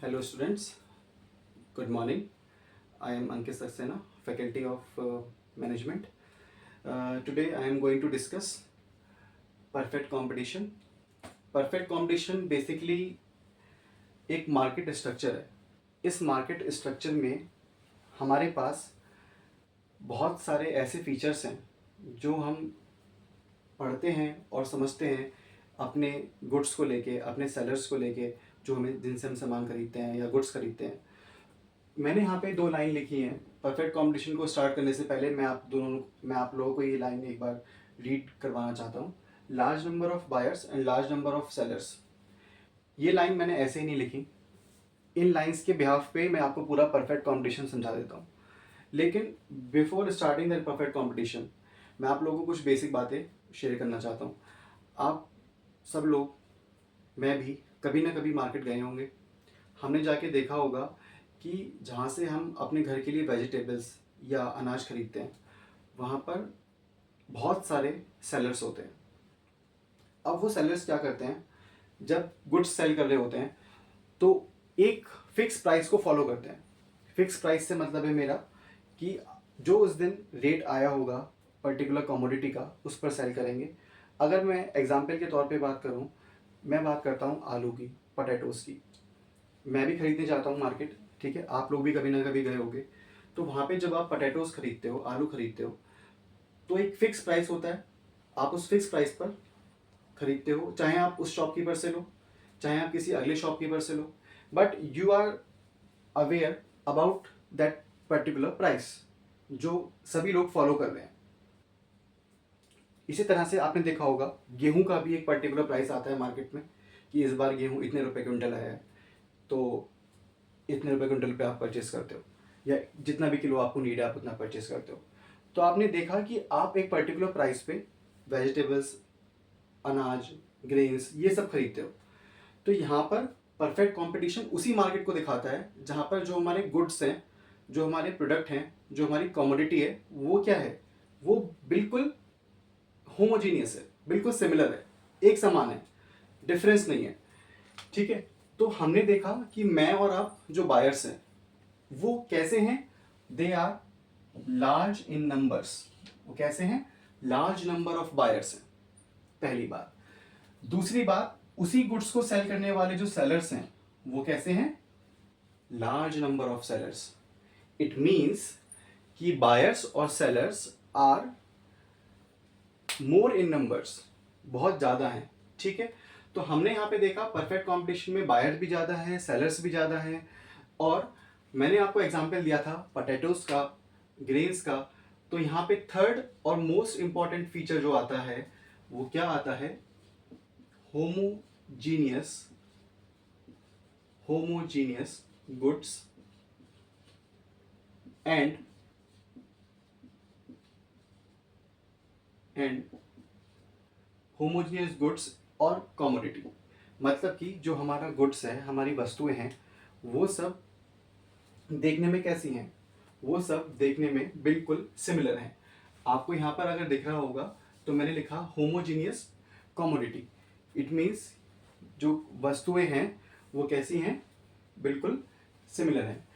Hello students, good morning. I am Ankit Saxena, Faculty of Management. Today I am going to discuss perfect competition. Perfect competition basically एक market structure है. इस market structure में हमारे पास बहुत सारे ऐसे features हैं जो हम पढ़ते हैं और समझते हैं अपने गुड्स को लेके, अपने सेलर्स को लेके, जो हमें जिनसे हम सामान खरीदते हैं या गुड्स खरीदते हैं. मैंने यहाँ पे दो लाइन लिखी हैं. परफेक्ट कंपटीशन को स्टार्ट करने से पहले मैं आप लोगों को ये लाइन एक बार रीड करवाना चाहता हूँ. Large number of buyers and large number of sellers. ये लाइन मैंने ऐसे ही नहीं लिखी. इन लाइंस के बिहाफ पे मैं आपको पूरा परफेक्ट कंपटीशन समझा देता हूँ. लेकिन before starting that perfect competition मैं आप लोगों को कुछ बेसिक बातें शेयर करना चाहता हूँ. आप सब लोग, मैं भी कभी ना कभी मार्केट गए होंगे. हमने जाके देखा होगा कि जहाँ से हम अपने घर के लिए वेजिटेबल्स या अनाज खरीदते हैं वहाँ पर बहुत सारे सेलर्स होते हैं. अब वो सेलर्स क्या करते हैं, जब गुड्स सेल कर रहे होते हैं तो एक फिक्स प्राइस को फॉलो करते हैं. फिक्स प्राइस से मतलब है मेरा कि जो उस दिन रेट आया होगा पर्टिकुलर कमोडिटी का, उस पर सेल करेंगे. अगर मैं एग्जांपल के तौर पे बात करूं, मैं बात करता हूं आलू की, पोटैटोज़ की. मैं भी खरीदने जाता हूँ मार्केट, ठीक है. आप लोग भी कभी ना कभी गए होंगे. तो वहाँ पे जब आप पोटैटोज़ खरीदते हो, आलू खरीदते हो, तो एक फिक्स प्राइस होता है. आप उस फिक्स प्राइस पर खरीदते हो, चाहे आप उस शॉपकीपर से लो, चाहे आप किसी अगले शॉपकीपर से लो, but you are aware about that particular price जो सभी लोग फॉलो कर रहे हैं. इसी तरह से आपने देखा होगा गेहूं का भी एक पर्टिकुलर प्राइस आता है मार्केट में कि इस बार गेहूं इतने रुपए क्विंटल आया है, तो इतने रुपए क्विंटल पे आप परचेस करते हो, या जितना भी किलो आपको नीड है आप उतना परचेस करते हो. तो आपने देखा कि आप एक पर्टिकुलर प्राइस पे वेजिटेबल्स, अनाज, ग्रेन्स, ये सब खरीदते हो. तो यहाँ पर परफेक्ट कंपटीशन उसी मार्केट को दिखाता है जहाँ पर जो हमारे गुड्स हैं, जो हमारे प्रोडक्ट हैं, जो हमारी कमोडिटी है, वो क्या है, वो बिल्कुल होमोजीनियस है, बिल्कुल सिमिलर है, एक समान है, डिफरेंस नहीं है. ठीक है. तो हमने देखा कि मैं और आप जो बायर्स हैं वो कैसे हैं, they are large in numbers. वो कैसे हैं, लार्ज नंबर ऑफ बायर्स हैं, पहली बात. दूसरी बात, उसी गुड्स को सेल करने वाले जो सेलर्स हैं वो कैसे हैं, large number of sellers. It means कि बायर्स और sellers are more in numbers, बहुत ज़्यादा हैं. ठीक है. तो हमने यहाँ पे देखा परफेक्ट कंपटीशन में बायर्स भी ज़्यादा हैं, सेलर्स भी ज़्यादा हैं. और मैंने आपको एग्जांपल दिया था पोटैटोज का, ग्रेन्स का. तो यहाँ पे थर्ड और मोस्ट इंपॉर्टेंट फीचर जो आता है वो क्या आता है, homogeneous homogeneous goods and homogeneous goods और कमोडिटी. मतलब कि जो हमारा गुड्स है, हमारी वस्तुएं हैं, वो सब देखने में कैसी हैं, वो सब देखने में बिल्कुल सिमिलर हैं. आपको यहाँ पर अगर दिख रहा होगा तो मैंने लिखा होमोजीनियस कमोडिटी. इट मीन्स जो वस्तुएं हैं वो कैसी हैं, बिल्कुल सिमिलर हैं.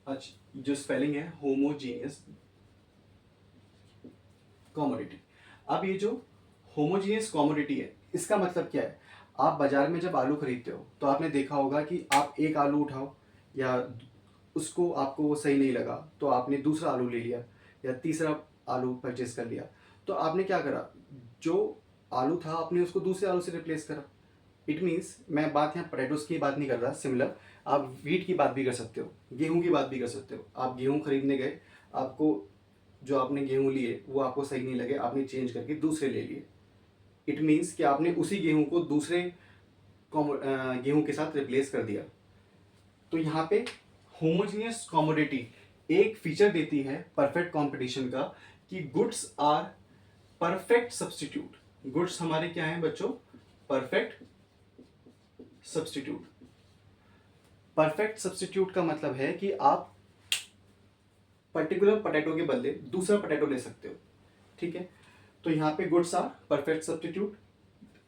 अच्छा, जो स्पेलिंग है होमोजीनियस कमोडिटी. अब ये जो होमोजीनियस कमोडिटी है, इसका मतलब क्या है. आप बाजार में जब आलू खरीदते हो तो आपने देखा होगा कि आप एक आलू उठाओ, या उसको आपको वो सही नहीं लगा तो आपने दूसरा आलू ले लिया या तीसरा आलू परचेस कर लिया. तो आपने क्या करा, जो आलू था आपने उसको दूसरे आलू से रिप्लेस करा. इट मीन्स, मैं बात यहाँ पोटैटोज की बात नहीं कर रहा, सिमिलर. आप वीट की बात भी कर सकते हो, गेहूं की बात भी कर सकते हो. आप गेहूं खरीदने गए, आपको जो आपने गेहूं लिए वो आपको सही नहीं लगे, आपने चेंज करके दूसरे ले लिए. इट मीन्स कि आपने उसी गेहूं को दूसरे गेहूं के साथ रिप्लेस कर दिया. तो यहाँ पे होमोजीनियस कमोडिटी एक फीचर देती है परफेक्ट कंपटीशन का कि goods are perfect substitute. Goods हमारे क्या हैं बच्चों, परफेक्ट सब्स्टिट्यूट. परफेक्ट सब्स्टिट्यूट का मतलब है कि आप पर्टिकुलर पोटैटो के बदले दूसरा पोटैटो ले सकते हो. ठीक है. तो यहाँ पे goods are perfect substitute.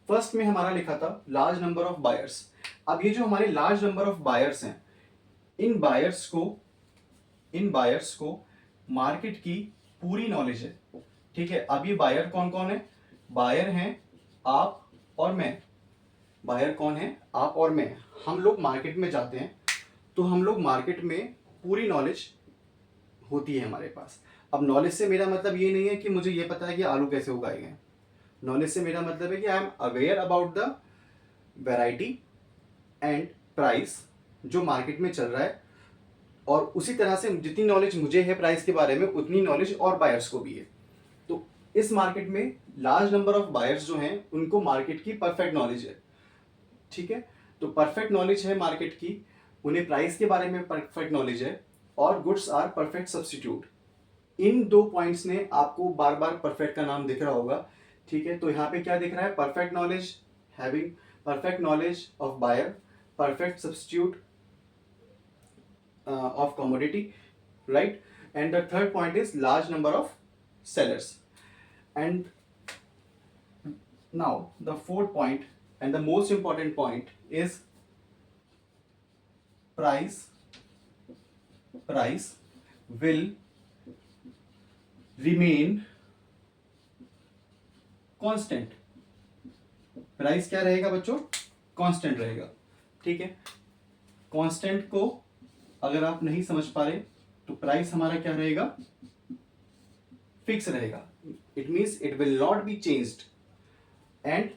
First में हमारा लिखा था लार्ज नंबर ऑफ बायर्स. अब ये जो हमारे लार्ज नंबर ऑफ बायर्स हैं, इन बायर्स को मार्केट की पूरी नॉलेज है, ठीक है। अब ये बायर कौन कौन है? बायर हैं आप और मैं। बायर कौन है? आप और मैं। हम लोग मार्केट में जाते हैं तो हम लोग मार्केट में पूरी नॉलेज होती है हमारे पास। अब नॉलेज से मेरा मतलब ये नहीं है कि मुझे ये पता है कि आलू कैसे उगाए गए। नॉलेज से मेरा मतलब है कि I am aware about the variety and price जो मार्केट में चल रहा है, और उसी तरह से जितनी नॉलेज मुझे है प्राइस के बारे में उतनी नॉलेज और बायर्स को भी है। तो इस मार्केट में लार्ज नंबर ऑफ बायर्स जो हैं उनको मार्केट की परफेक्ट नॉलेज है, ठीक है। तो परफेक्ट नॉलेज है मार्केट की, उन्हें प्राइस के बारे में परफेक्ट नॉलेज है, और गुड्स आर परफेक्ट सब्स्टिट्यूट। इन दो पॉइंट्स ने आपको बार बार परफेक्ट का नाम दिख रहा होगा, ठीक है। तो यहाँ पे क्या दिख रहा है? Perfect knowledge, having perfect knowledge of buyer, perfect substitute of commodity, right? And the third point is large number of sellers. And now the fourth point and the most important point is price will remain constant. Price क्या रहेगा बच्चों? Constant रहेगा, ठीक है। Constant को अगर आप नहीं समझ पा रहे तो प्राइस हमारा क्या रहेगा? फिक्स रहेगा। It means it will not be changed. And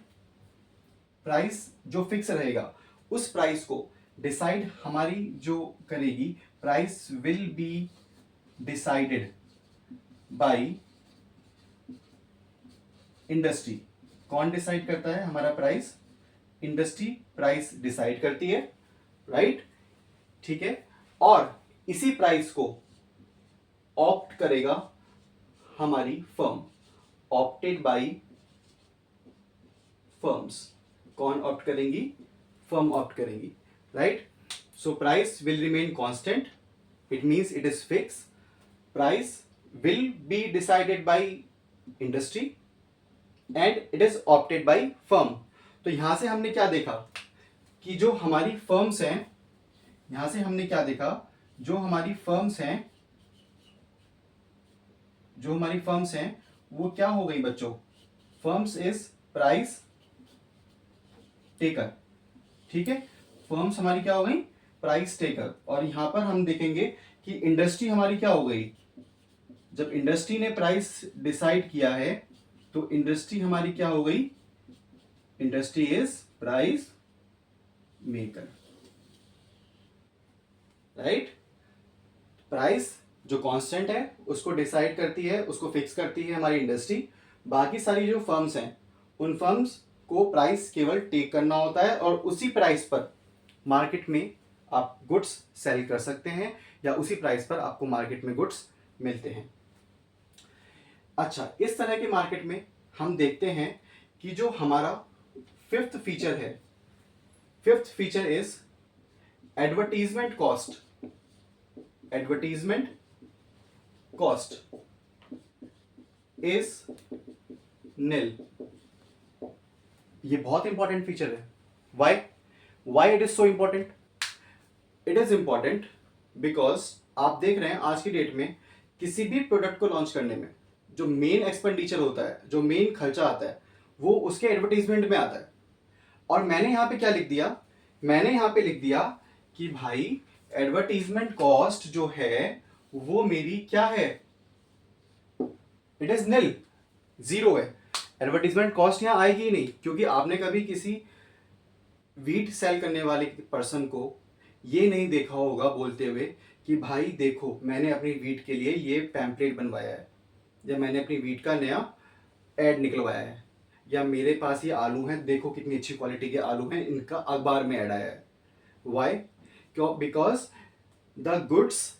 price जो फिक्स रहेगा उस प्राइस को डिसाइड हमारी जो करेगी, price will be decided by industry. कौन डिसाइड करता है हमारा प्राइस? इंडस्ट्री प्राइस डिसाइड करती है, राइट, ठीक है। और इसी प्राइस को ऑप्ट करेगा हमारी फर्म, ऑप्टेड बाय फर्म्स। कौन ऑप्ट करेंगी? फर्म ऑप्ट करेंगी, right. So price will remain constant, it means it is fix. Price will be decided by industry and it is opted by firm. तो यहां से हमने क्या देखा कि जो हमारी फर्म्स हैं, यहां से हमने क्या देखा, जो हमारी फर्म्स हैं वो क्या हो गई बच्चों? फर्म्स इज प्राइस टेकर, ठीक है। फर्म्स हमारी क्या हो गई? Price taker. और यहां पर हम देखेंगे कि इंडस्ट्री हमारी क्या हो गई? जब इंडस्ट्री ने प्राइस डिसाइड किया है तो इंडस्ट्री हमारी क्या हो गई? Industry is price maker, right. Price जो कांस्टेंट है उसको डिसाइड करती है, उसको फिक्स करती है हमारी इंडस्ट्री। बाकी सारी जो फर्म्स हैं उन फर्म्स को प्राइस केवल टेक करना होता है, और उसी प्राइस पर मार्केट में आप गुड्स सेल कर सकते हैं, या उसी प्राइस पर आपको मार्केट में गुड्स मिलते हैं। अच्छा, इस तरह के मार्केट में हम देखते हैं कि जो हमारा फिफ्थ फीचर है, fifth feature is advertisement cost. Advertisement cost is निल। ये बहुत इंपॉर्टेंट फीचर है। Why it is so important? It is important because आप देख रहे हैं आज की डेट में किसी भी प्रोडक्ट को लॉन्च करने में जो मेन एक्सपेंडिचर होता है, जो मेन खर्चा आता है, वो उसके एडवर्टीजमेंट में आता है। और मैंने यहाँ पे क्या लिख दिया? मैंने यहाँ पे लिख दिया कि भाई एडवर्टीजमेंट कॉस्ट जो है वो मेरी क्या है? इट इज निल, जीरो है। एडवर्टीजमेंट कॉस्ट यहाँ आएगी ही नहीं, क्योंकि आपने कभी किसी वीट सेल करने वाले पर्सन को ये नहीं देखा होगा बोलते हुए कि भाई देखो मैंने अपनी वीट के लिए ये पैम्पलेट बनवाया है, या मैंने अपनी वीट का नया एड निकलवाया है, या मेरे पास ये आलू हैं, देखो कितनी अच्छी क्वालिटी के आलू हैं, इनका अखबार में ऐड आया है। वाई? क्यों? Because the goods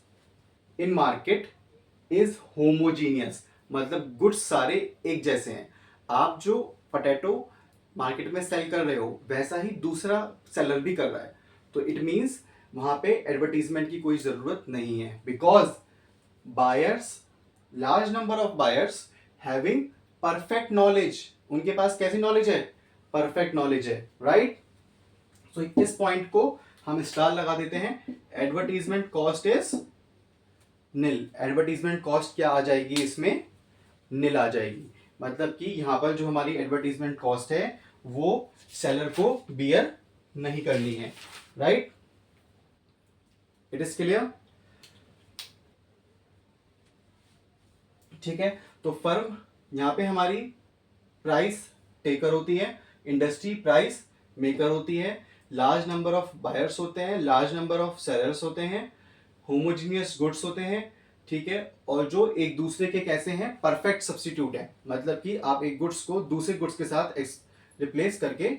in market is homogeneous, मतलब गुड्स सारे एक जैसे हैं। आप जो पोटैटो मार्केट में सेल कर रहे हो वैसा ही दूसरा सेलर भी कर रहा है, तो इट मीन्स वहां पे एडवर्टीजमेंट की कोई जरूरत नहीं है, because buyers, large number of buyers having perfect knowledge. उनके पास कैसी नॉलेज है? परफेक्ट नॉलेज है, राइट। सो इस पॉइंट को हम स्टार लगा देते हैं। Advertisement cost is nil. Advertisement cost क्या आ जाएगी इसमें? नील आ जाएगी। मतलब कि यहां पर जो हमारी एडवर्टीजमेंट कॉस्ट है वो सेलर को बियर नहीं करनी है। Right, it is clear? ठीक है, तो फर्म यहां पे हमारी प्राइस टेकर होती है, इंडस्ट्री प्राइस मेकर होती है, लार्ज नंबर ऑफ बायर्स होते हैं, लार्ज नंबर ऑफ सेलर्स होते हैं, होमोजीनियस गुड्स होते हैं। ठीक है, और जो एक दूसरे के कैसे हैं? परफेक्ट सब्स्टिट्यूट है। मतलब कि आप एक गुड्स को दूसरे गुड्स के साथ रिप्लेस करके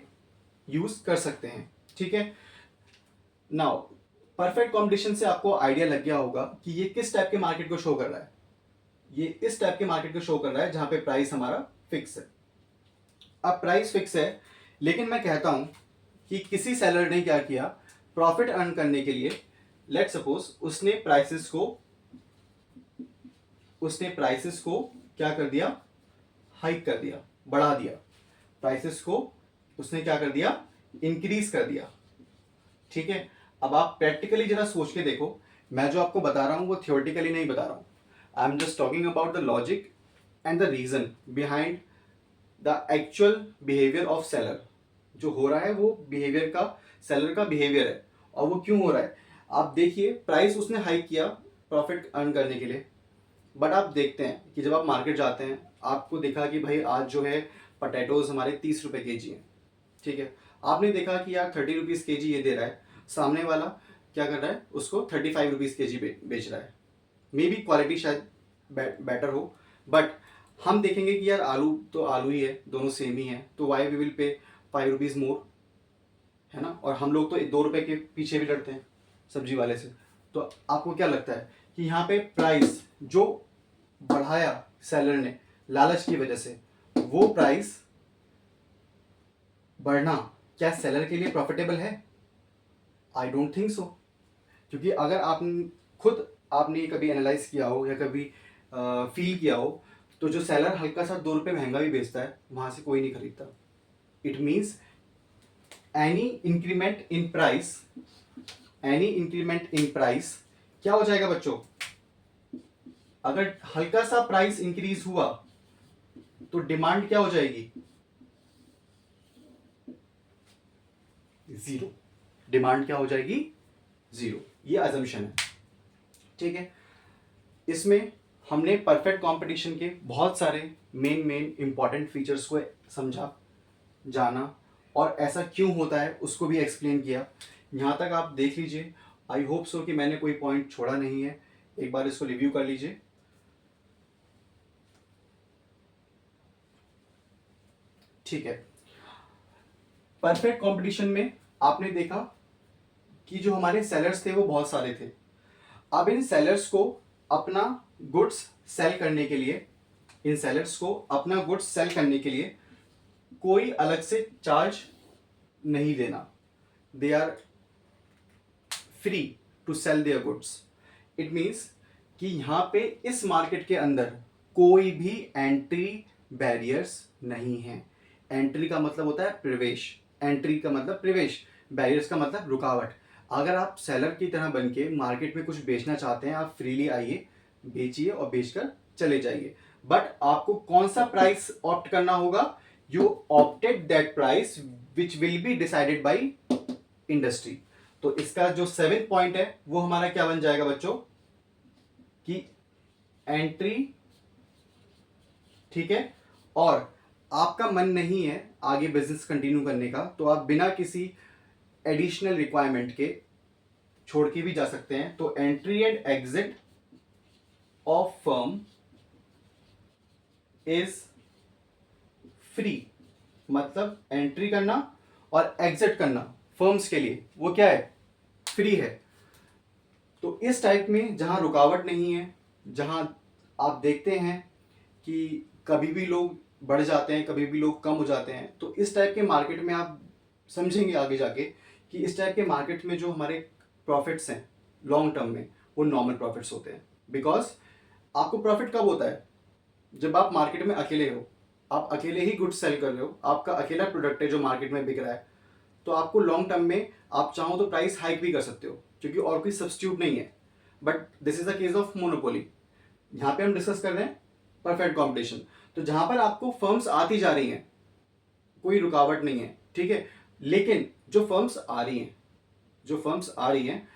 यूज कर सकते हैं। ठीक है, नाउ परफेक्ट कॉम्पिटिशन से आपको आइडिया लग गया होगा कि ये किस टाइप के मार्केट को शो कर रहा है। ये इस टाइप के मार्केट को शो कर रहा है जहां पे प्राइस हमारा फिक्स है। अब प्राइस फिक्स है, लेकिन मैं कहता हूं कि किसी सेलर ने क्या किया, प्रॉफिट अर्न करने के लिए लेट सपोज उसने प्राइसेस को क्या कर दिया? हाइक कर दिया, बढ़ा दिया। प्राइसेस को उसने क्या कर दिया? इंक्रीज कर दिया। ठीक है, अब आप प्रैक्टिकली जरा सोच के देखो, मैं जो आपको बता रहा हूं वो थियोरेटिकली नहीं बता रहा हूं। I am just talking about the logic and the reason behind the actual behaviour of seller. जो हो रहा है वो बिहेवियर का, सेलर का बिहेवियर है, और वो क्यों हो रहा है। आप देखिए, प्राइस उसने हाइक किया प्रॉफिट अर्न करने के लिए, बट आप देखते हैं कि जब आप मार्केट जाते हैं आपको देखा कि भाई आज जो है पटेटोज हमारे 30 रुपए kg हैं। ठीक है, आपने देखा कि यार 30 रुपीज़ kg ये दे रहा है, सामने वाला क्या कर रहा है? उसको 35 रुपीज़ kg बेच रहा है। मे बी क्वालिटी शायद बेटर हो, बट हम देखेंगे कि यार आलू तो आलू ही है, दोनों सेम ही है, तो why we will pay 5 rupees मोर, है ना। और हम लोग तो 2 रुपए के पीछे भी लड़ते हैं सब्जी वाले से। तो आपको क्या लगता है कि यहाँ पे प्राइस जो बढ़ाया सेलर ने लालच की वजह से, वो प्राइस बढ़ना क्या सेलर के लिए प्रॉफिटेबल है? I don't think so. क्योंकि अगर आपने कभी एनालाइज किया हो या कभी फील किया हो, तो जो सेलर हल्का सा 2 रुपए महंगा भी बेचता है वहां से कोई नहीं खरीदता। It means any increment in price क्या हो जाएगा बच्चों? अगर हल्का सा प्राइस इंक्रीज हुआ तो डिमांड क्या हो जाएगी? जीरो। डिमांड क्या हो जाएगी? जीरो। ये अजम्पशन है। ठीक है, इसमें हमने परफेक्ट कंपटीशन के बहुत सारे मेन इंपॉर्टेंट फीचर्स को समझा, जाना, और ऐसा क्यों होता है उसको भी एक्सप्लेन किया। यहाँ तक आप देख लीजिए। आई होप सो कि मैंने कोई पॉइंट छोड़ा नहीं है। एक बार इसको रिव्यू कर लीजिए। ठीक है, परफेक्ट कंपटीशन में आपने देखा कि जो हमारे सेलर्स थे वो बहुत सारे थे। अब इन सेलर्स को अपना गुड्स सेल करने के लिए कोई अलग से चार्ज नहीं देना। They are free to sell their goods. It means कि यहां पे इस मार्केट के अंदर कोई भी एंट्री बैरियर्स नहीं है। एंट्री का मतलब होता है प्रवेश, बैरियर्स का मतलब रुकावट। अगर आप सेलर की तरह बन के मार्केट में कुछ बेचना चाहते हैं, आप फ्रीली आइए, बेचिए और बेचकर चले जाइए। बट आपको कौन सा प्राइस ऑप्ट करना होगा? You opted that price which will be decided by industry. तो इसका जो 7th पॉइंट है वो हमारा क्या बन जाएगा बच्चों? कि एंट्री, ठीक है, और आपका मन नहीं है आगे बिजनेस कंटिन्यू करने का, तो आप बिना किसी एडिशनल रिक्वायरमेंट के छोड़ के भी जा सकते हैं। तो entry and exit of firm is free. मतलब एंट्री करना और एग्जिट करना फर्म्स के लिए वो क्या है? फ्री है। तो इस टाइप में जहां रुकावट नहीं है, जहां आप देखते हैं कि कभी भी लोग बढ़ जाते हैं, कभी भी लोग कम हो जाते हैं, तो इस टाइप के मार्केट में आप समझेंगे आगे जाके कि इस टाइप के मार्केट में जो हमारे प्रॉफिट्स हैं लॉन्ग टर्म में, वो नॉर्मल प्रॉफिट्स होते हैं। बिकॉज आपको प्रॉफिट कब होता है? जब आप मार्केट में अकेले हो, आप अकेले ही गुड्स सेल कर रहे हो, आपका अकेला प्रोडक्ट है जो मार्केट में बिक रहा है, तो आपको लॉन्ग टर्म में आप चाहो तो प्राइस हाइक भी कर सकते हो, क्योंकि और कोई सब्स्टिट्यूट नहीं है। But this is the case of monopoly. यहाँ पे हम डिस्कस कर रहे हैं परफेक्ट कॉम्पिटिशन। तो जहां पर आपको फर्म्स आती जा रही हैं, कोई रुकावट नहीं है, ठीक है। लेकिन जो फर्म्स आ रही हैं, जो फर्म्स आ रही हैं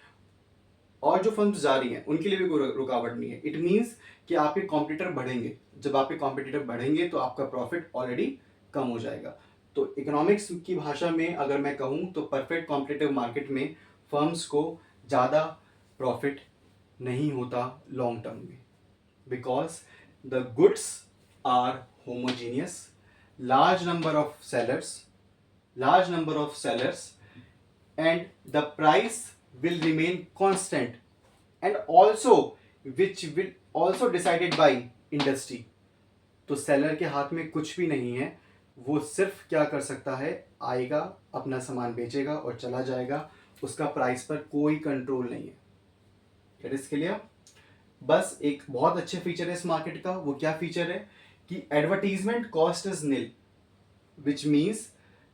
और जो फर्म्स जा रही हैं, उनके लिए भी कोई रुकावट नहीं है। इट मीन्स कि आपके कॉम्पिटिटर बढ़ेंगे। जब आपके कॉम्पिटिटर बढ़ेंगे तो आपका प्रॉफिट ऑलरेडी कम हो जाएगा। तो इकोनॉमिक्स की भाषा में अगर मैं कहूँ तो परफेक्ट कॉम्पिटिटिव मार्केट में फर्म्स को ज़्यादा प्रॉफिट नहीं होता लॉन्ग टर्म में, because the goods are homogeneous, large number of sellers, large number of sellers, and the price will remain constant, and also which will also decided by industry. तो seller के हाथ में कुछ भी नहीं है, वो सिर्फ क्या कर सकता है, आएगा अपना सामान बेचेगा और चला जाएगा, उसका प्राइस पर कोई कंट्रोल नहीं है। It is clear. बस एक बहुत अच्छे फीचर है इस मार्केट का। वो क्या फीचर है कि advertisement cost is nil, which means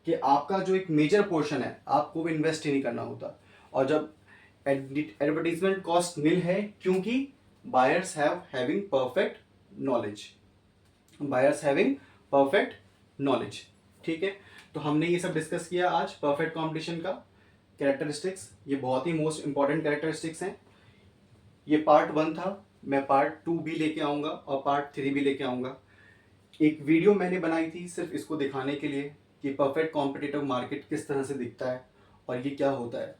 कि आपका जो एक मेजर पोर्शन है आपको भी इन्वेस्ट ही नहीं करना होता। और जब एडवर्टीजमेंट कॉस्ट नील है, क्योंकि buyers having perfect knowledge, buyers having perfect knowledge, ठीक है। तो हमने ये सब डिस्कस किया आज परफेक्ट कॉम्पिटिशन का कैरेक्टरिस्टिक्स। ये बहुत ही मोस्ट इंपॉर्टेंट कैरेक्टरिस्टिक्स हैं। ये पार्ट 1 था, मैं पार्ट 2 भी लेके आऊँगा और पार्ट 3 भी लेके आऊँगा। एक वीडियो मैंने बनाई थी सिर्फ इसको दिखाने के लिए कि परफेक्ट कॉम्पिटिटिव मार्केट किस तरह से दिखता है और ये क्या होता है।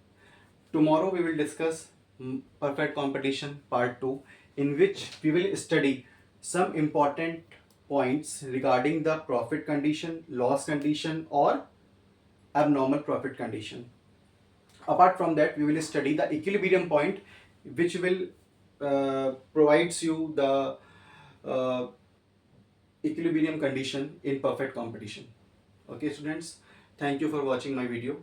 Tomorrow we will discuss perfect competition part 2, in which we will study some important points regarding the profit condition, loss condition और abnormal profit condition. Apart from that, we will study the equilibrium point, which will provides you the equilibrium condition in perfect competition. Okay, students, thank you for watching my video.